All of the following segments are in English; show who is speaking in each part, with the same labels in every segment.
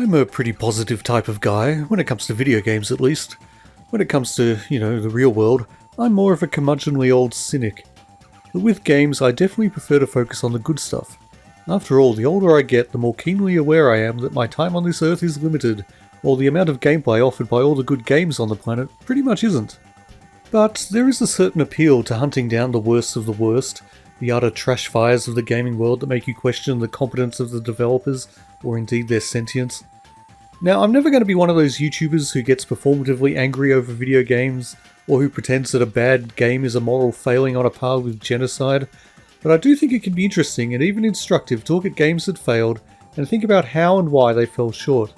Speaker 1: I'm a pretty positive type of guy, when it comes to video games at least. When it comes to, the real world, I'm more of a curmudgeonly old cynic. But with games, I definitely prefer to focus on the good stuff. After all, the older I get, the more keenly aware I am that my time on this earth is limited, while the amount of gameplay offered by all the good games on the planet pretty much isn't. But there is a certain appeal to hunting down the worst of the worst, the utter trash fires of the gaming world that make you question the competence of the developers, or indeed their sentience. Now, I'm never going to be one of those YouTubers who gets performatively angry over video games, or who pretends that a bad game is a moral failing on a par with genocide, but I do think it can be interesting and even instructive to look at games that failed and think about how and why they fell short.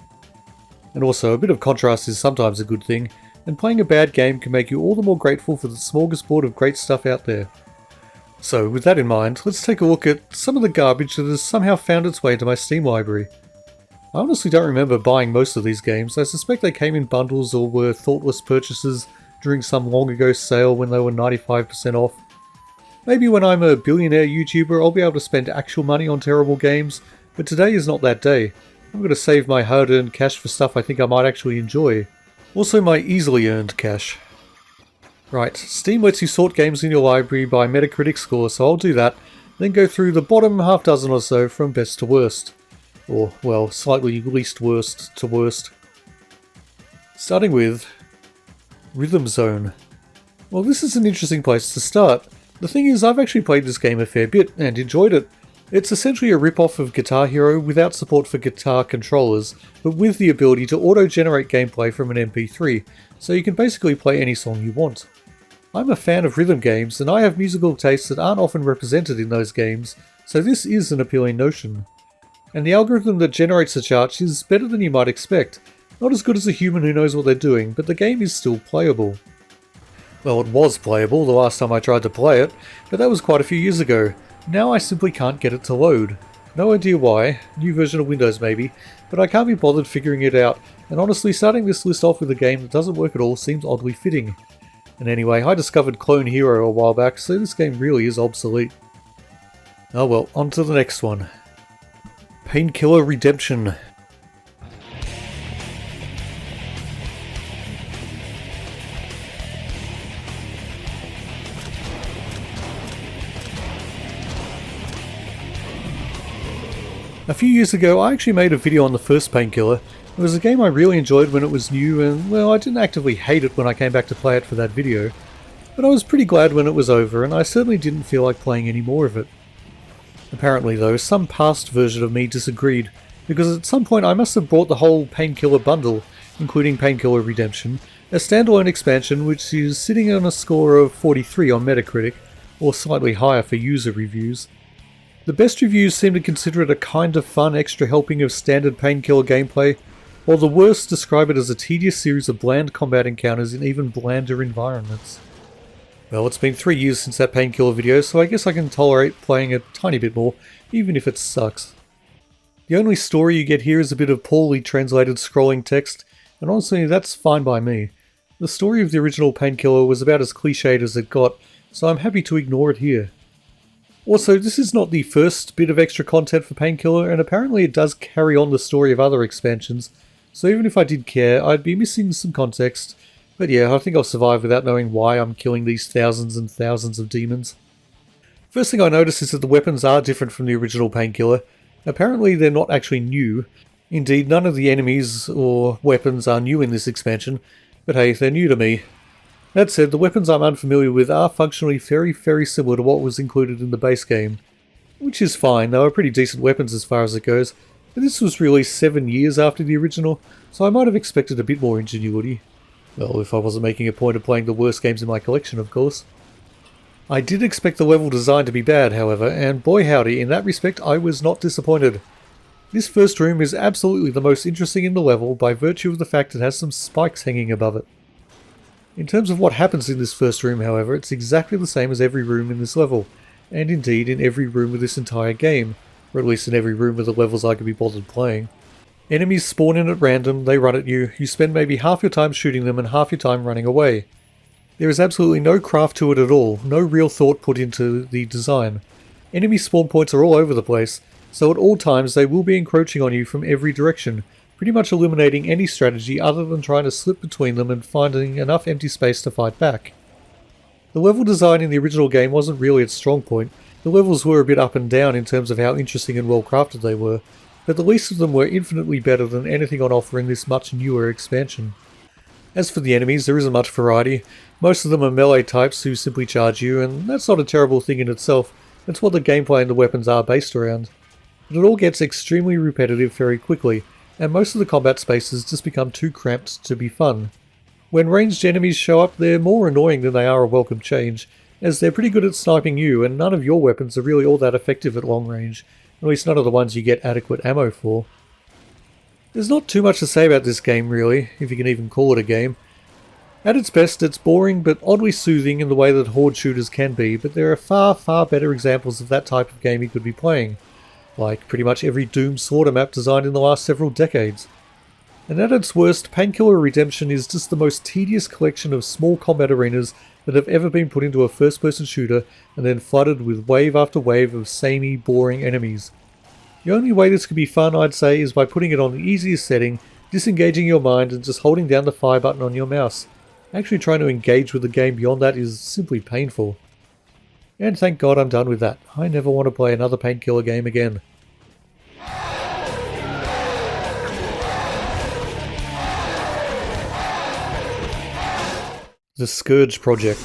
Speaker 1: And also, a bit of contrast is sometimes a good thing, and playing a bad game can make you all the more grateful for the smorgasbord of great stuff out there. So, with that in mind, let's take a look at some of the garbage that has somehow found its way into my Steam library. I honestly don't remember buying most of these games. I suspect they came in bundles or were thoughtless purchases during some long ago sale when they were 95% off. Maybe when I'm a billionaire YouTuber I'll be able to spend actual money on terrible games, but today is not that day. I'm going to save my hard-earned cash for stuff I think I might actually enjoy. Also my easily earned cash. Right, Steam lets you sort games in your library by Metacritic score, so I'll do that, then go through the bottom half dozen or so from best to worst. Or, well, slightly least worst to worst. Starting with Rhythm Zone. Well, this is an interesting place to start. The thing is, I've actually played this game a fair bit and enjoyed it. It's essentially a rip-off of Guitar Hero without support for guitar controllers, but with the ability to auto-generate gameplay from an MP3, so you can basically play any song you want. I'm a fan of rhythm games, and I have musical tastes that aren't often represented in those games, so this is an appealing notion. And the algorithm that generates the charts is better than you might expect. Not as good as a human who knows what they're doing, but the game is still playable. Well, it was playable the last time I tried to play it, but that was quite a few years ago. Now I simply can't get it to load. No idea why, new version of Windows maybe, but I can't be bothered figuring it out, and honestly starting this list off with a game that doesn't work at all seems oddly fitting. And anyway, I discovered Clone Hero a while back, so this game really is obsolete. Oh well, on to the next one. Painkiller Redemption. A few years ago I actually made a video on the first Painkiller. It was a game I really enjoyed when it was new and, well, I didn't actively hate it when I came back to play it for that video. But I was pretty glad when it was over and I certainly didn't feel like playing any more of it. Apparently though, some past version of me disagreed, because at some point I must have bought the whole Painkiller bundle, including Painkiller Redemption, a standalone expansion which is sitting on a score of 43 on Metacritic, or slightly higher for user reviews. The best reviews seem to consider it a kind of fun extra helping of standard Painkiller gameplay, while the worst describe it as a tedious series of bland combat encounters in even blander environments. Well, it's been 3 years since that Painkiller video, so I guess I can tolerate playing a tiny bit more, even if it sucks. The only story you get here is a bit of poorly translated scrolling text, and honestly that's fine by me. The story of the original Painkiller was about as cliched as it got, so I'm happy to ignore it here. Also, this is not the first bit of extra content for Painkiller, and apparently it does carry on the story of other expansions, so even if I did care, I'd be missing some context. But yeah, I think I'll survive without knowing why I'm killing these thousands and thousands of demons. First thing I notice is that the weapons are different from the original Painkiller. Apparently they're not actually new. Indeed, none of the enemies or weapons are new in this expansion, but hey, they're new to me. That said, the weapons I'm unfamiliar with are functionally very similar to what was included in the base game. Which is fine, they were pretty decent weapons as far as it goes, but this was released 7 years after the original, so I might have expected a bit more ingenuity. Well, if I wasn't making a point of playing the worst games in my collection, of course. I did expect the level design to be bad, however, and boy howdy, in that respect I was not disappointed. This first room is absolutely the most interesting in the level by virtue of the fact it has some spikes hanging above it. In terms of what happens in this first room, however, it's exactly the same as every room in this level, and indeed in every room of this entire game, or at least in every room of the levels I could be bothered playing. Enemies spawn in at random, they run at you, you spend maybe half your time shooting them and half your time running away. There is absolutely no craft to it at all, no real thought put into the design. Enemy spawn points are all over the place, so at all times they will be encroaching on you from every direction, pretty much eliminating any strategy other than trying to slip between them and finding enough empty space to fight back. The level design in the original game wasn't really its strong point. The levels were a bit up and down in terms of how interesting and well crafted they were, but the least of them were infinitely better than anything on offer in this much newer expansion. As for the enemies, there isn't much variety. Most of them are melee types who simply charge you, and that's not a terrible thing in itself. It's what the gameplay and the weapons are based around. But it all gets extremely repetitive very quickly, and most of the combat spaces just become too cramped to be fun. When ranged enemies show up, they're more annoying than they are a welcome change, as they're pretty good at sniping you, and none of your weapons are really all that effective at long range, at least none of the ones you get adequate ammo for. There's not too much to say about this game really, if you can even call it a game. At its best, it's boring but oddly soothing in the way that horde shooters can be, but there are far better examples of that type of game you could be playing, like pretty much every Doom Slaughter map designed in the last several decades. And at its worst, Painkiller Redemption is just the most tedious collection of small combat arenas that have ever been put into a first-person shooter and then flooded with wave after wave of samey, boring enemies. The only way this could be fun, I'd say, is by putting it on the easiest setting, disengaging your mind and just holding down the fire button on your mouse. Actually trying to engage with the game beyond that is simply painful. And thank God I'm done with that. I never want to play another Painkiller game again. The Scourge Project.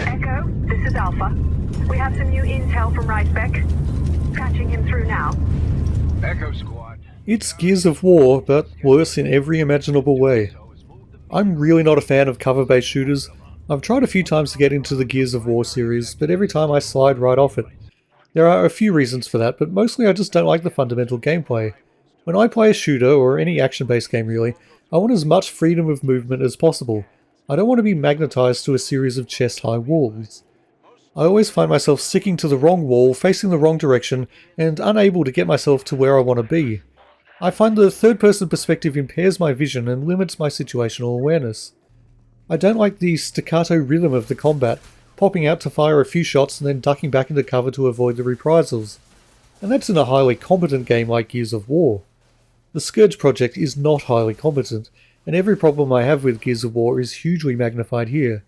Speaker 2: Echo, this is Alpha. We have some new intel from Ricebeck. Patching him through now.
Speaker 3: Echo Squad.
Speaker 1: It's Gears of War, but worse in every imaginable way. I'm really not a fan of cover-based shooters. I've tried a few times to get into the Gears of War series, but every time I slide right off it. There are a few reasons for that, but mostly I just don't like the fundamental gameplay. When I play a shooter, or any action-based game really, I want as much freedom of movement as possible. I don't want to be magnetized to a series of chest-high walls. I always find myself sticking to the wrong wall, facing the wrong direction, and unable to get myself to where I want to be. I find the third-person perspective impairs my vision and limits my situational awareness. I don't like the staccato rhythm of the combat, popping out to fire a few shots and then ducking back into cover to avoid the reprisals. And that's in a highly competent game like Gears of War. The Scourge Project is not highly competent, and every problem I have with Gears of War is hugely magnified here.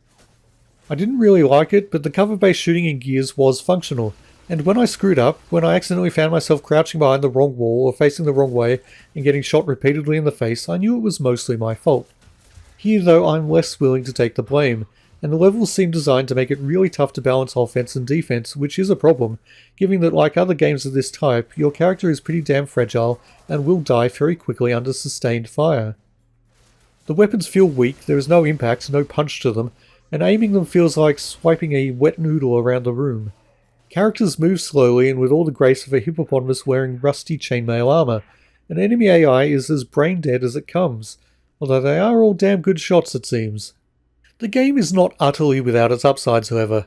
Speaker 1: I didn't really like it, but the cover-based shooting in Gears was functional, and when I screwed up, when I accidentally found myself crouching behind the wrong wall or facing the wrong way and getting shot repeatedly in the face, I knew it was mostly my fault. Here though, I'm less willing to take the blame, and the levels seem designed to make it really tough to balance offense and defense, which is a problem, given that like other games of this type, your character is pretty damn fragile and will die very quickly under sustained fire. The weapons feel weak, there is no impact, no punch to them, and aiming them feels like swiping a wet noodle around the room. Characters move slowly and with all the grace of a hippopotamus wearing rusty chainmail armor, and enemy AI is as brain dead as it comes, although they are all damn good shots it seems. The game is not utterly without its upsides however.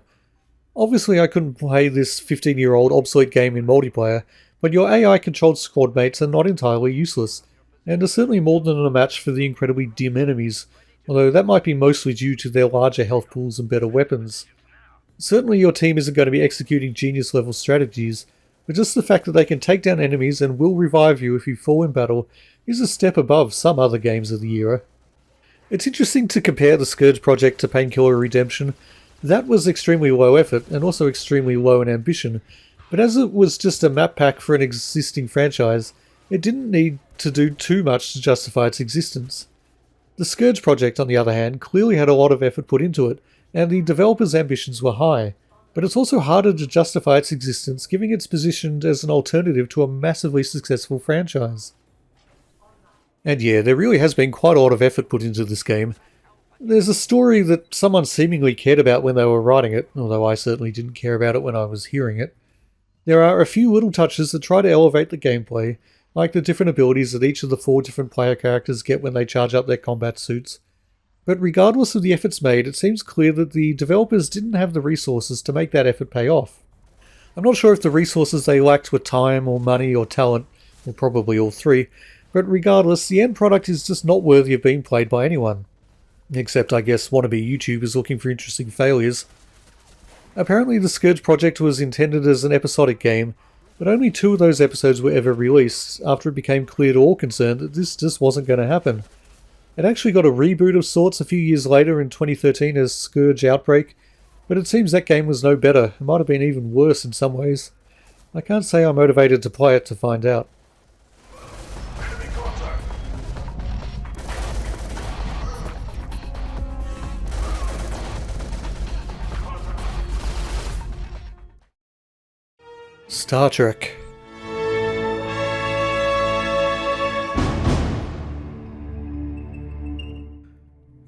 Speaker 1: Obviously I couldn't play this 15-year-old obsolete game in multiplayer, but your AI-controlled squad mates are not entirely useless, and are certainly more than a match for the incredibly dim enemies, although that might be mostly due to their larger health pools and better weapons. Certainly your team isn't going to be executing genius-level strategies, but just the fact that they can take down enemies and will revive you if you fall in battle is a step above some other games of the era. It's interesting to compare the Scourge Project to Painkiller Redemption. That was extremely low effort, and also extremely low in ambition, but as it was just a map pack for an existing franchise, it didn't need to do too much to justify its existence. The Scourge Project, on the other hand, clearly had a lot of effort put into it, and the developers' ambitions were high, but it's also harder to justify its existence given it's positioned as an alternative to a massively successful franchise. And yeah, there really has been quite a lot of effort put into this game. There's a story that someone seemingly cared about when they were writing it, although I certainly didn't care about it when I was hearing it. There are a few little touches that try to elevate the gameplay, like the different abilities that each of the 4 different player characters get when they charge up their combat suits. But regardless of the efforts made, it seems clear that the developers didn't have the resources to make that effort pay off. I'm not sure if the resources they lacked were time or money or talent, or probably all three, but regardless, the end product is just not worthy of being played by anyone. Except, I guess, wannabe YouTubers looking for interesting failures. Apparently the Scourge Project was intended as an episodic game, but only 2 of those episodes were ever released after it became clear to all concerned that this just wasn't going to happen. It actually got a reboot of sorts a few years later in 2013 as Scourge Outbreak, but it seems that game was no better. It might have been even worse in some ways. I can't say I'm motivated to play it to find out. Star Trek.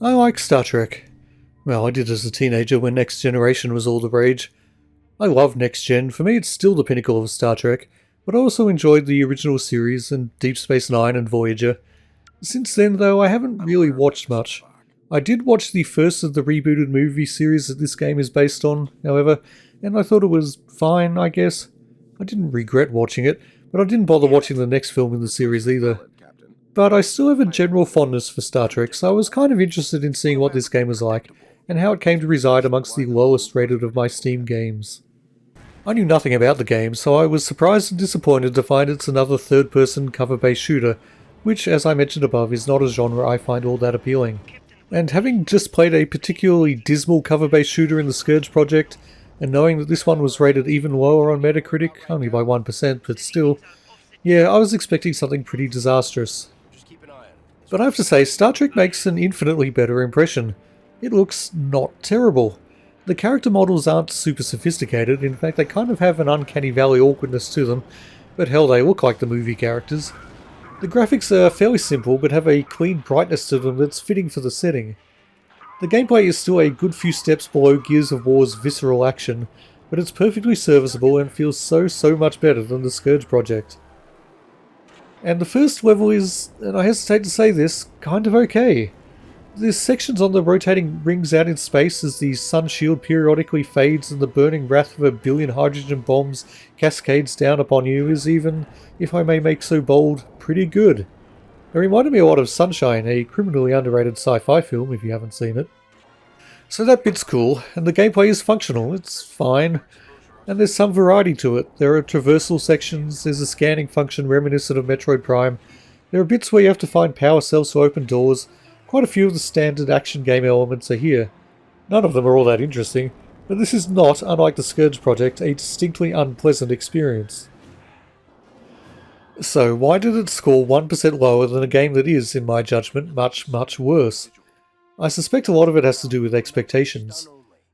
Speaker 1: I like Star Trek. Well, I did as a teenager when Next Generation was all the rage. I love Next Gen. For me, it's still the pinnacle of Star Trek, but I also enjoyed the original series and Deep Space Nine and Voyager. Since then, though, I haven't really watched much. I did watch the first of the rebooted movie series that this game is based on, however, and I thought it was fine, I guess. I didn't regret watching it, but I didn't bother watching the next film in the series either. But I still have a general fondness for Star Trek, so I was kind of interested in seeing what this game was like, and how it came to reside amongst the lowest rated of my Steam games. I knew nothing about the game, so I was surprised and disappointed to find it's another third-person cover-based shooter, which, as I mentioned above, is not a genre I find all that appealing. And having just played a particularly dismal cover-based shooter in the Scourge Project, and knowing that this one was rated even lower on Metacritic, only by 1%, but still, yeah, I was expecting something pretty disastrous. But I have to say, Star Trek makes an infinitely better impression. It looks not terrible. The character models aren't super sophisticated, in fact they kind of have an uncanny valley awkwardness to them, but hell, they look like the movie characters. The graphics are fairly simple, but have a clean brightness to them that's fitting for the setting. The gameplay is still a good few steps below Gears of War's visceral action, but it's perfectly serviceable and feels so much better than the Scourge Project. And the first level is, and I hesitate to say this, kind of okay. There's sections on the rotating rings out in space as the sun shield periodically fades and the burning wrath of a billion hydrogen bombs cascades down upon you is even, if I may make so bold, pretty good. It reminded me a lot of Sunshine, a criminally underrated sci-fi film if you haven't seen it. So that bit's cool, and the gameplay is functional, it's fine. And there's some variety to it. There are traversal sections, there's a scanning function reminiscent of Metroid Prime, there are bits where you have to find power cells to open doors, quite a few of the standard action game elements are here. None of them are all that interesting, but this is not, unlike the Scourge Project, a distinctly unpleasant experience. So why did it score 1% lower than a game that is, in my judgment, much worse? I suspect a lot of it has to do with expectations.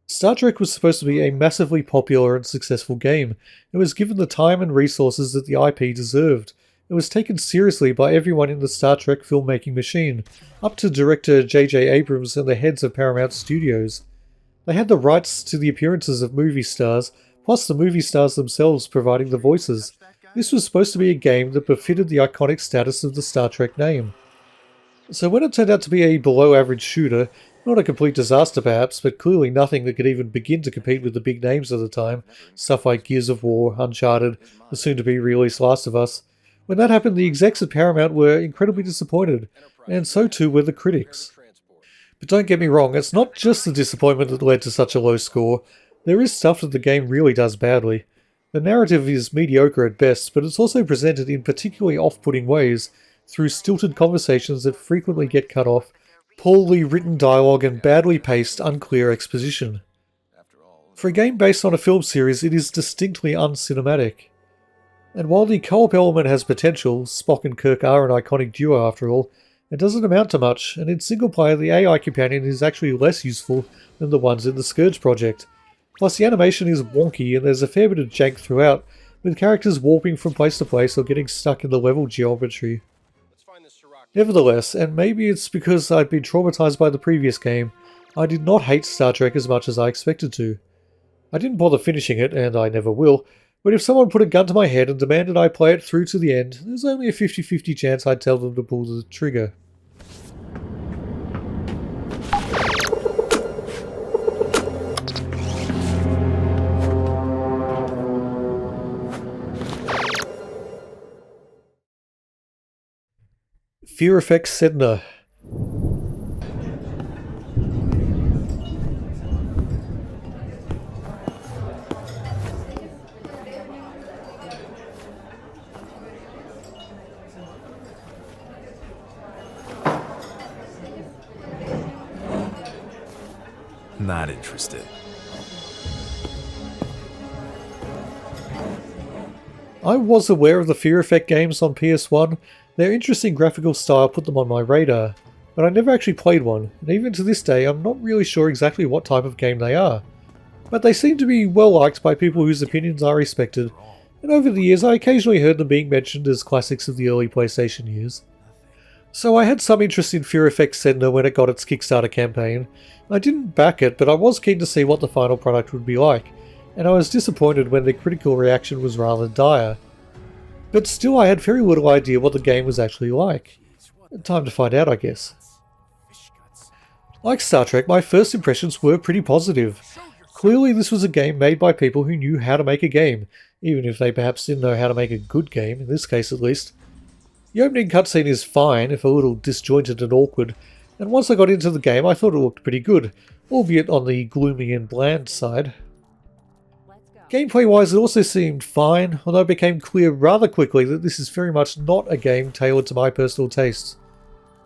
Speaker 1: Star Trek was supposed to be a massively popular and successful game. It was given the time and resources that the IP deserved. It was taken seriously by everyone in the Star Trek filmmaking machine, up to director J.J. Abrams and the heads of Paramount Studios. They had the rights to the appearances of movie stars, plus the movie stars themselves providing the voices. This was supposed to be a game that befitted the iconic status of the Star Trek name. So when it turned out to be a below-average shooter, not a complete disaster perhaps, but clearly nothing that could even begin to compete with the big names of the time, stuff like Gears of War, Uncharted, the soon-to-be-released Last of Us. When that happened, the execs at Paramount were incredibly disappointed, and so too were the critics. But don't get me wrong, it's not just the disappointment that led to such a low score. There is stuff that the game really does badly. The narrative is mediocre at best, but it's also presented in particularly off-putting ways, through stilted conversations that frequently get cut off, poorly written dialogue and badly paced, unclear exposition. For a game based on a film series, it is distinctly uncinematic. And while the co-op element has potential, Spock and Kirk are an iconic duo after all, it doesn't amount to much, and in single player the AI companion is actually less useful than the ones in the Scourge Project. Plus the animation is wonky and there's a fair bit of jank throughout, with characters warping from place to place or getting stuck in the level geometry. Nevertheless, and maybe it's because I'd been traumatized by the previous game, I did not hate Star Trek as much as I expected to. I didn't bother finishing it, and I never will, but if someone put a gun to my head and demanded I play it through to the end, there's only a 50-50 chance I'd tell them to pull the trigger. Fear Effect Sedna.
Speaker 4: that interested.
Speaker 1: I was aware of the Fear Effect games on PS1. Their interesting graphical style put them on my radar, but I never actually played one, and even to this day I'm not really sure exactly what type of game they are. But they seem to be well liked by people whose opinions are respected, and over the years I occasionally heard them being mentioned as classics of the early PlayStation years. So I had some interest in Fear Effect Sender when it got its Kickstarter campaign. I didn't back it, but I was keen to see what the final product would be like, and I was disappointed when the critical reaction was rather dire. But still I had very little idea what the game was actually like. Time to find out, I guess. Like Star Trek, my first impressions were pretty positive. Clearly this was a game made by people who knew how to make a game, even if they perhaps didn't know how to make a good game, in this case at least. The opening cutscene is fine, if a little disjointed and awkward, and once I got into the game I thought it looked pretty good, albeit on the gloomy and bland side. Gameplay-wise it also seemed fine, although it became clear rather quickly that this is very much not a game tailored to my personal tastes.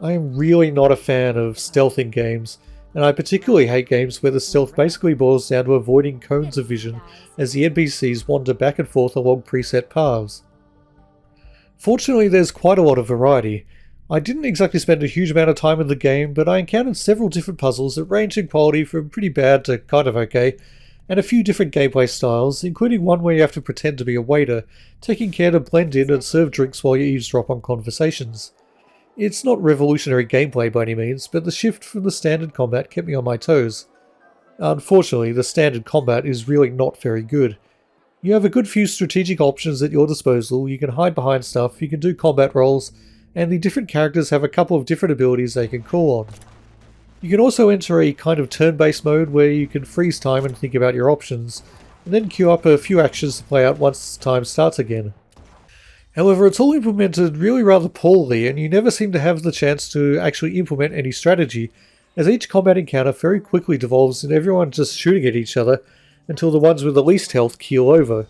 Speaker 1: I am really not a fan of stealthing games, and I particularly hate games where the stealth basically boils down to avoiding cones of vision as the NPCs wander back and forth along preset paths. Fortunately there's quite a lot of variety. I didn't exactly spend a huge amount of time in the game, but I encountered several different puzzles that range in quality from pretty bad to kind of okay, and a few different gameplay styles, including one where you have to pretend to be a waiter, taking care to blend in and serve drinks while you eavesdrop on conversations. It's not revolutionary gameplay by any means, but the shift from the standard combat kept me on my toes. Unfortunately, the standard combat is really not very good. You have a good few strategic options at your disposal, you can hide behind stuff, you can do combat rolls, and the different characters have a couple of different abilities they can call on. You can also enter a kind of turn-based mode where you can freeze time and think about your options, and then queue up a few actions to play out once time starts again. However, it's all implemented really rather poorly, and you never seem to have the chance to actually implement any strategy, as each combat encounter very quickly devolves into everyone just shooting at each other until the ones with the least health keel over.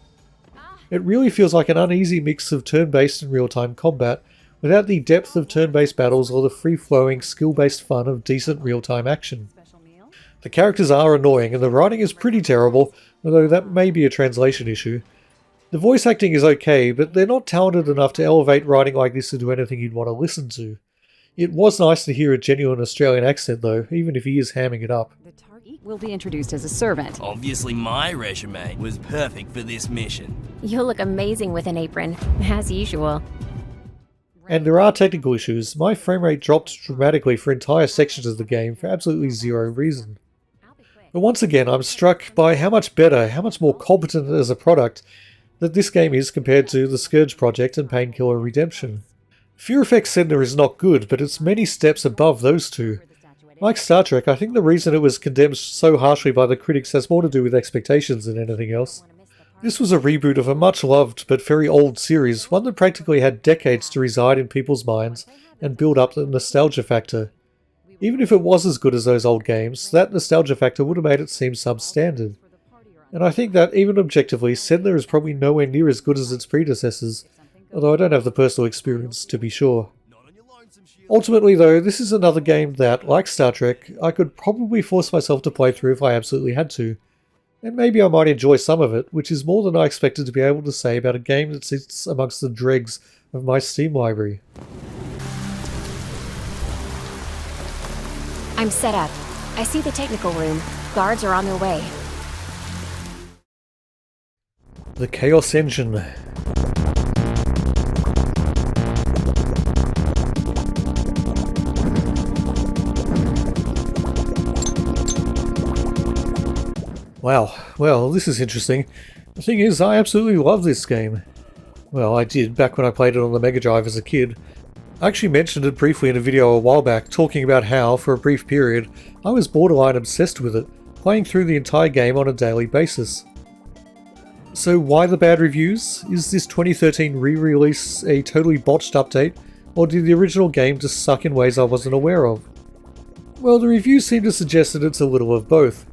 Speaker 1: It really feels like an uneasy mix of turn-based and real-time combat, without the depth of turn-based battles or the free-flowing, skill-based fun of decent real-time action. The characters are annoying, and the writing is pretty terrible, although that may be a translation issue. The voice acting is okay, but they're not talented enough to elevate writing like this into anything you'd want to listen to. It was nice to hear a genuine Australian accent though, even if he is hamming it up.
Speaker 5: The target will be introduced as a servant.
Speaker 6: Obviously my resume was perfect for this mission.
Speaker 7: You'll look amazing with an apron, as usual.
Speaker 1: And there are technical issues. My frame rate dropped dramatically for entire sections of the game for absolutely zero reason. But once again, I'm struck by how much better, how much more competent as a product that this game is compared to the Scourge Project and Painkiller Redemption. Fear Effect Sender is not good, but it's many steps above those two. Like Star Trek, I think the reason it was condemned so harshly by the critics has more to do with expectations than anything else. This was a reboot of a much-loved but very old series, one that practically had decades to reside in people's minds and build up the nostalgia factor. Even if it was as good as those old games, that nostalgia factor would have made it seem substandard. And I think that, even objectively, Sender is probably nowhere near as good as its predecessors, although I don't have the personal experience to be sure. Ultimately though, this is another game that, like Star Trek, I could probably force myself to play through if I absolutely had to. And maybe I might enjoy some of it, which is more than I expected to be able to say about a game that sits amongst the dregs of my Steam library.
Speaker 7: I'm set up. I see the technical room. Guards are on their way.
Speaker 1: The Chaos Engine. Wow, well, this is interesting. The thing is, I absolutely love this game. Well, I did, back when I played it on the Mega Drive as a kid. I actually mentioned it briefly in a video a while back, talking about how, for a brief period, I was borderline obsessed with it, playing through the entire game on a daily basis. So why the bad reviews? Is this 2013 re-release a totally botched update, or did the original game just suck in ways I wasn't aware of? Well, the reviews seem to suggest that it's a little of both.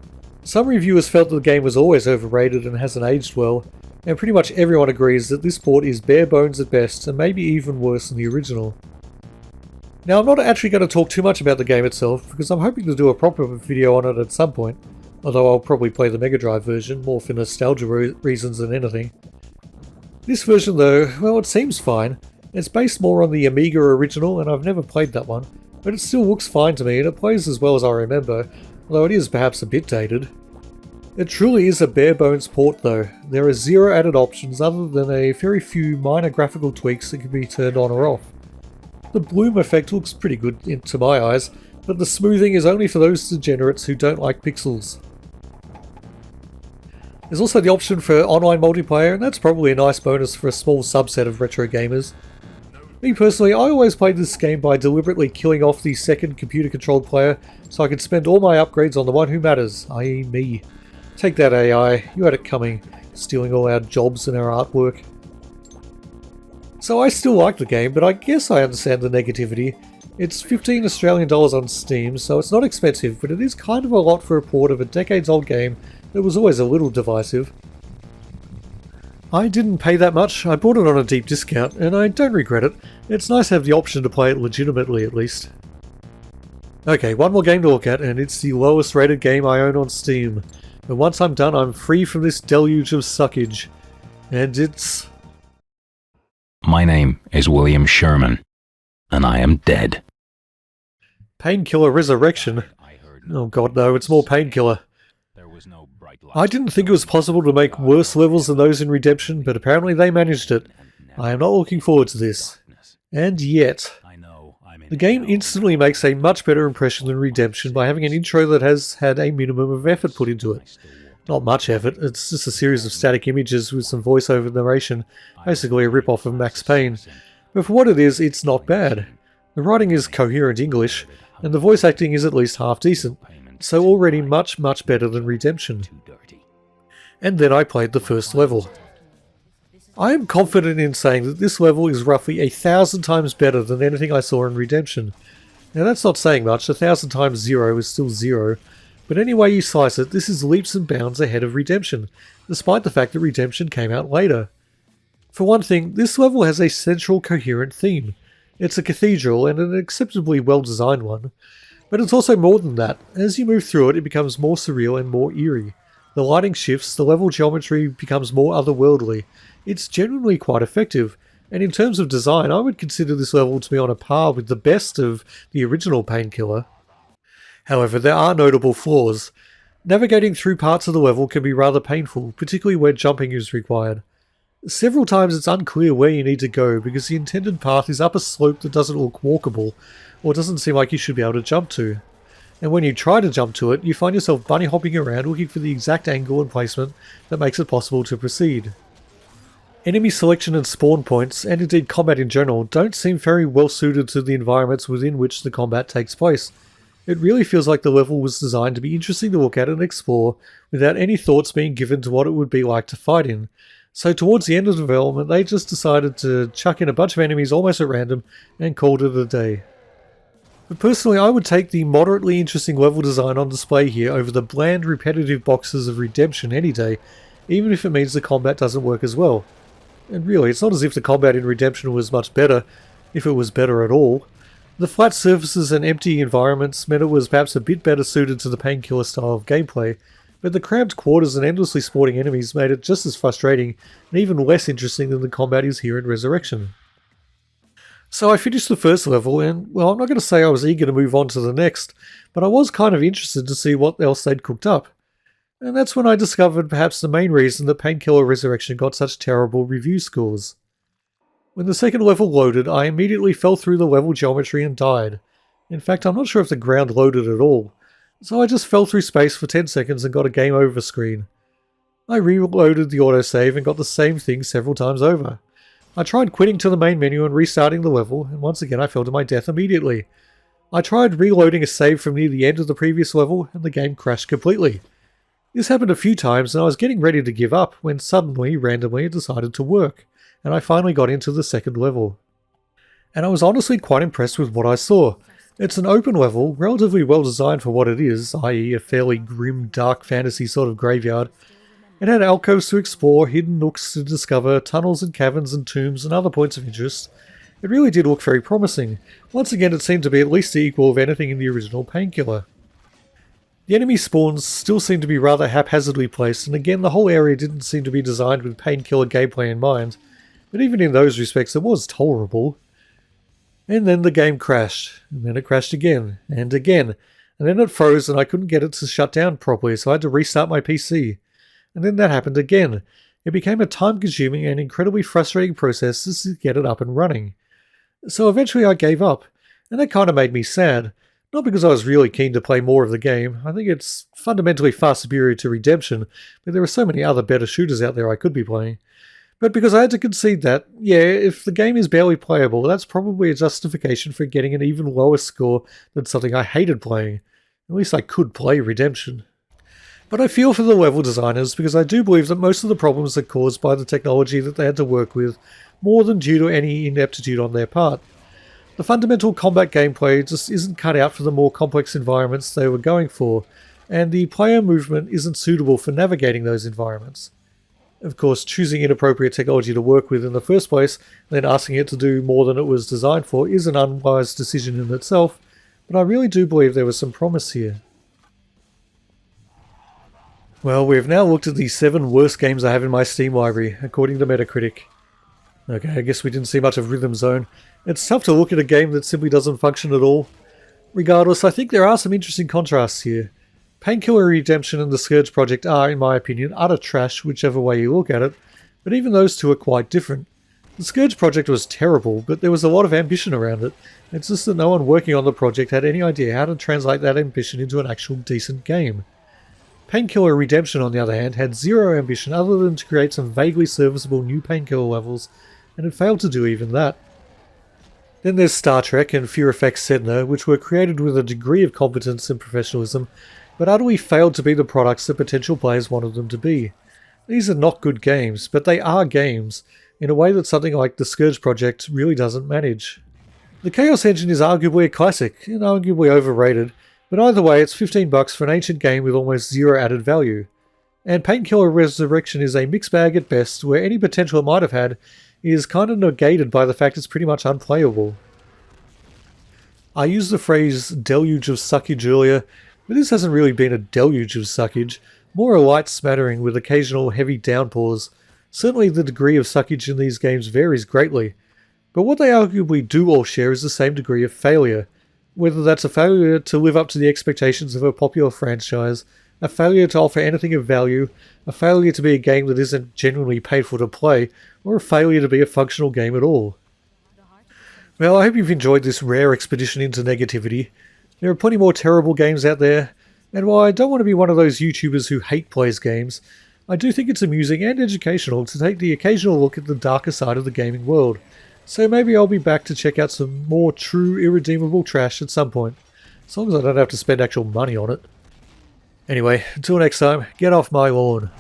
Speaker 1: Some reviewers felt that the game was always overrated and hasn't aged well, and pretty much everyone agrees that this port is bare bones at best and maybe even worse than the original. Now, I'm not actually going to talk too much about the game itself, because I'm hoping to do a proper video on it at some point, although I'll probably play the Mega Drive version, more for nostalgia reasons than anything. This version though, well, it seems fine. It's based more on the Amiga original, and I've never played that one, but it still looks fine to me and it plays as well as I remember, although it is perhaps a bit dated. It truly is a bare bones port though. There are zero added options other than a very few minor graphical tweaks that can be turned on or off. The bloom effect looks pretty good to my eyes, but the smoothing is only for those degenerates who don't like pixels. There's also the option for online multiplayer, and that's probably a nice bonus for a small subset of retro gamers. Me personally, I always played this game by deliberately killing off the second computer-controlled player so I could spend all my upgrades on the one who matters, i.e. me. Take that AI, you had it coming, stealing all our jobs and our artwork. So I still like the game, but I guess I understand the negativity. It's $15 Australian on Steam, so it's not expensive, but it is kind of a lot for a port of a decades-old game that was always a little divisive. I didn't pay that much, I bought it on a deep discount, and I don't regret it. It's nice to have the option to play it legitimately at least. Okay, one more game to look at, and it's the lowest rated game I own on Steam. And once I'm done, I'm free from this deluge of suckage. And it's...
Speaker 4: My name is William Sherman, and I am dead.
Speaker 1: Painkiller Resurrection? Oh god no, it's more Painkiller. I didn't think it was possible to make worse levels than those in Redemption, but apparently they managed it. I am not looking forward to this. And yet... The game instantly makes a much better impression than Redemption by having an intro that has had a minimum of effort put into it. Not much effort, it's just a series of static images with some voiceover narration, basically a rip-off of Max Payne. But for what it is, it's not bad. The writing is coherent English, and the voice acting is at least half decent, so already much better than Redemption. And then I played the first level. I am confident in saying that this level is roughly 1,000 times better than anything I saw in Redemption. Now that's not saying much, 1,000 times 0 is still 0, but any way you slice it, this is leaps and bounds ahead of Redemption, despite the fact that Redemption came out later. For one thing, this level has a central coherent theme. It's a cathedral, and an acceptably well-designed one. But it's also more than that. As you move through it, it becomes more surreal and more eerie. The lighting shifts, the level geometry becomes more otherworldly. It's genuinely quite effective, and in terms of design, I would consider this level to be on a par with the best of the original Painkiller. However, there are notable flaws. Navigating through parts of the level can be rather painful, particularly where jumping is required. Several times it's unclear where you need to go because the intended path is up a slope that doesn't look walkable, or doesn't seem like you should be able to jump to. And when you try to jump to it, you find yourself bunny hopping around looking for the exact angle and placement that makes it possible to proceed. Enemy selection and spawn points, and indeed combat in general, don't seem very well suited to the environments within which the combat takes place. It really feels like the level was designed to be interesting to look at and explore, without any thoughts being given to what it would be like to fight in. So towards the end of development, they just decided to chuck in a bunch of enemies almost at random, and called it a day. But personally, I would take the moderately interesting level design on display here over the bland, repetitive boxes of Redemption any day, even if it means the combat doesn't work as well. And really, it's not as if the combat in Redemption was much better, if it was better at all. The flat surfaces and empty environments meant it was perhaps a bit better suited to the Painkiller style of gameplay, but the cramped quarters and endlessly spawning enemies made it just as frustrating and even less interesting than the combat is here in Resurrection. So I finished the first level and, well, I'm not going to say I was eager to move on to the next, but I was kind of interested to see what else they'd cooked up. And that's when I discovered perhaps the main reason that Painkiller Resurrection got such terrible review scores. When the second level loaded, I immediately fell through the level geometry and died. In fact, I'm not sure if the ground loaded at all, so I just fell through space for 10 seconds and got a game over screen. I reloaded the autosave and got the same thing several times over. I tried quitting to the main menu and restarting the level, and once again I fell to my death immediately. I tried reloading a save from near the end of the previous level, and the game crashed completely. This happened a few times and I was getting ready to give up when suddenly, randomly, it decided to work, and I finally got into the second level. And I was honestly quite impressed with what I saw. It's an open level, relatively well designed for what it is, i.e. a fairly grim, dark fantasy sort of graveyard. It had alcoves to explore, hidden nooks to discover, tunnels and caverns and tombs and other points of interest. It really did look very promising. Once again, it seemed to be at least the equal of anything in the original Painkiller. The enemy spawns still seem to be rather haphazardly placed, and again the whole area didn't seem to be designed with Painkiller gameplay in mind, but even in those respects it was tolerable. And then the game crashed, and then it crashed again, and then it froze and I couldn't get it to shut down properly, so I had to restart my PC. And then that happened again. It became a time-consuming and incredibly frustrating process just to get it up and running. So eventually I gave up, and that kind of made me sad. Not because I was really keen to play more of the game. I think it's fundamentally far superior to Redemption, but there are so many other better shooters out there I could be playing. But because I had to concede that, yeah, if the game is barely playable, that's probably a justification for getting an even lower score than something I hated playing. At least I could play Redemption. But I feel for the level designers because I do believe that most of the problems are caused by the technology that they had to work with, more than due to any ineptitude on their part. The fundamental combat gameplay just isn't cut out for the more complex environments they were going for, and the player movement isn't suitable for navigating those environments. Of course, choosing inappropriate technology to work with in the first place, and then asking it to do more than it was designed for, is an unwise decision in itself, but I really do believe there was some promise here. Well, we've now looked at the 7 worst games I have in my Steam library, according to Metacritic. Okay, I guess we didn't see much of Rhythm Zone. It's tough to look at a game that simply doesn't function at all. Regardless, I think there are some interesting contrasts here. Painkiller Redemption and the Scourge Project are, in my opinion, utter trash whichever way you look at it, but even those two are quite different. The Scourge Project was terrible, but there was a lot of ambition around it. It's just that no one working on the project had any idea how to translate that ambition into an actual decent game. Painkiller Redemption, on the other hand, had zero ambition other than to create some vaguely serviceable new Painkiller levels, and it failed to do even that. Then there's Star Trek and Fear Effects Sedna, which were created with a degree of competence and professionalism, but utterly failed to be the products that potential players wanted them to be. These are not good games, but they are games, in a way that something like the Scourge Project really doesn't manage. The Chaos Engine is arguably a classic, and arguably overrated, but either way it's $15 for an ancient game with almost zero added value. And Painkiller Resurrection is a mixed bag at best, where any potential it might have had is kind of negated by the fact it's pretty much unplayable. I used the phrase deluge of suckage earlier, but this hasn't really been a deluge of suckage, more a light smattering with occasional heavy downpours. Certainly the degree of suckage in these games varies greatly, but what they arguably do all share is the same degree of failure. Whether that's a failure to live up to the expectations of a popular franchise, a failure to offer anything of value, a failure to be a game that isn't genuinely painful to play, or a failure to be a functional game at all. Well, I hope you've enjoyed this rare expedition into negativity. There are plenty more terrible games out there, and while I don't want to be one of those YouTubers who hate plays games, I do think it's amusing and educational to take the occasional look at the darker side of the gaming world. So maybe I'll be back to check out some more true irredeemable trash at some point, as long as I don't have to spend actual money on it. Anyway, until next time, get off my lawn.